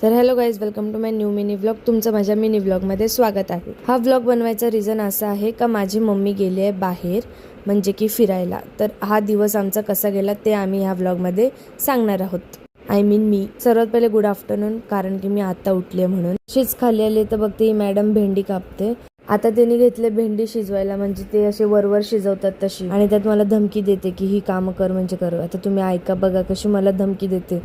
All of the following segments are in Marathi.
तर hello guys, welcome to my new mini vlog. तुमचं माझ्या मिनी व्लॉगमध्ये स्वागत आहे. हा व्लॉग बनवायचा रिझन असा आहे का माझी मम्मी गेली आहे बाहेर, म्हणजे की फिरायला. तर हा दिवस आमचा कसा गेला ते आम्ही ह्या व्लॉगमध्ये सांगणार आहोत. मी सर्वात पहिले गुड आफ्टरनून, कारण की मी आता उठले म्हणून. शीच खाली आली तर बघते ही मॅडम भेंडी कापते. आता त्यांनी घेतले भेंडी शिजवायला, म्हणजे ते असे वरवर शिजवतात तशी, आणि त्यात मला धमकी देते की ही कामं कर म्हणजे कर. आता तुम्ही ऐका बघा कशी मला धमकी देते.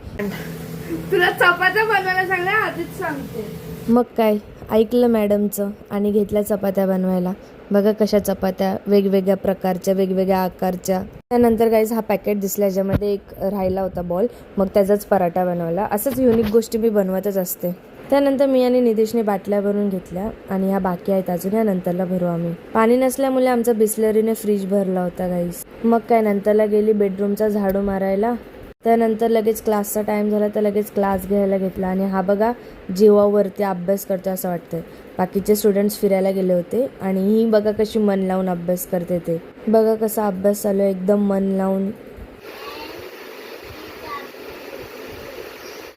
तुला चपात्या बनवायला सांगल्या आधीच सांगते. मग काय, ऐकलं मॅडमचं आणि घेतल्या चपात्या बनवायला. बघा कशा चपात्या, वेगवेगळ्या प्रकारच्या, वेगवेगळ्या आकारच्या. त्यानंतर गाईज हा पॅकेट दिसला ज्यामध्ये एक राहिला होता बॉल, मग त्याचाच पराठा बनवला. असंच युनिक गोष्टी मी बनवतच असते. त्यानंतर मी आणि निदेशने बाटल्या भरून घेतल्या आणि ह्या बाकी आहेत अजून, या नंतरला भरू आम्ही. पाणी नसल्यामुळे आमचा बिस्लरीने फ्रीज भरला होता गाईज. मग काय, नंतरला गेली बेडरूमचा झाडू मारायला. त्यानंतर लगेच क्लासचा टाइम झाला तर लगेच क्लास घ्यायला घेतला. आणि हा बघा जीवावरती अभ्यास करतो असं वाटतंय. बाकीचे स्टुडंट्स फिरायला गेले होते आणि ही बघा कशी मन लावून अभ्यास करते. ते बघा कसा अभ्यास चालू आहे, एकदम मन लावून.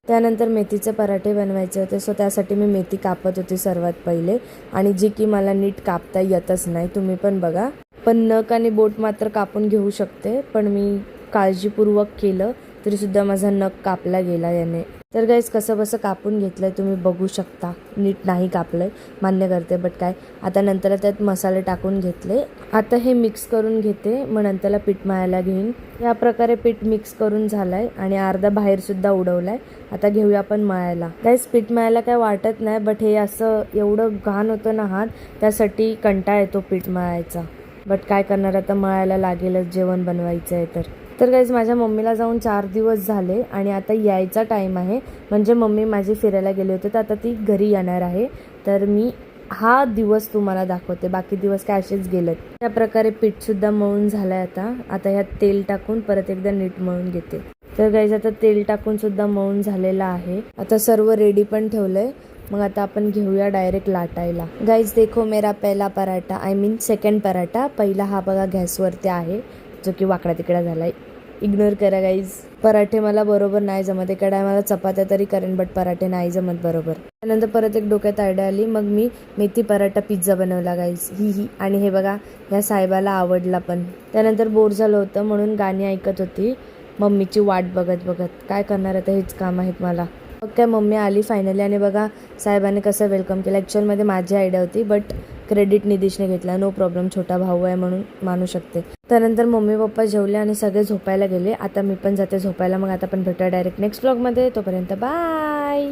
त्यानंतर मेथीचे पराठे बनवायचे होते, सो त्यासाठी मी मेथी कापत होती सर्वात पहिले, आणि जी की मला नीट कापता येतच नाही. तुम्ही पण बघा. पण नख आणि बोट मात्र कापून घेऊ शकते, पण मी काळजीपूर्वक केलं तरी सुद्धा माझा नख कापला गेला याने. तर गाईज कसं बसं कापून घेतलंय, तुम्ही बघू शकता. नीट नाही कापलंय, मान्य करते, बट काय. आता नंतर त्यात मसाले टाकून घेतले. आता हे मिक्स करून घेते, मग नंतरला पीठ मळायला घेईन. या प्रकारे पीठ मिक्स करून झालाय आणि अर्धा बाहेर सुद्धा उडवलाय. आता घेऊया आपण मळायला. गाईज पीठ मळायला काय वाटत नाही, बट हे असं एवढं घाण होतं ना हात, त्यासाठी कंटाळा येतो पीठ मळायचा. बट काय करणार, आता मळायला लागेलच, जेवण बनवायचं आहे तर गाईज माझ्या मम्मीला जाऊन 4 दिवस झाले आणि आता यायचा टाईम आहे. म्हणजे मम्मी माझी फिरायला गेली होती, तर आता ती घरी येणार आहे. तर मी हा दिवस तुम्हाला दाखवते, बाकी दिवस काय असेच गेलेत. त्या प्रकारे पीठसुद्धा मळून झालं आहे. आता ह्यात तेल टाकून परत एकदा नीट मळून घेते. तर गाईज आता तेल टाकून सुद्धा मळून झालेलं आहे. आता सर्व रेडी पण ठेवलंय. मग आता आपण घेऊया डायरेक्ट लाटायला. गाईज देखो मेरा पहला पराठा, सेकंड पराठा. पहिला हा बघा गॅसवरती आहे, जो की वाकडा तिकडा झालाय. इग्नोर करा गाईज. पराठे मला बरोबर नाही जमत. एका टायमाला चपात्या तरी करेन, बट पराठे नाही जमत बरोबर. त्यानंतर परत एक डोक्यात आयडिया आली, मग मी मेथी पराठा पिझ्झा बनवला गाईज. ही आणि हे बघा ह्या साहेबाला आवडला पण. त्यानंतर बोर झालं होतं म्हणून गाणी ऐकत होती, मम्मीची वाट बघत बघत. काय करणार, आता हेच काम आहेत मला. मग काय मम्मी आली फायनली, आणि बघा साहेबाने कसं वेलकम केलं. ॲक्च्युअलमध्ये माझी आयडिया होती, बट क्रेडिट निदेशने घेतला. नो प्रॉब्लेम, छोटा भाऊ आहे म्हणून मानू शकते. त्यानंतर मम्मी पप्पा जेवले आणि सगळे झोपायला गेले. आता मी पण जाते झोपायला. मग आता आपण भेटूया डायरेक्ट नेक्स्ट व्लॉगमध्ये. तोपर्यंत बाय.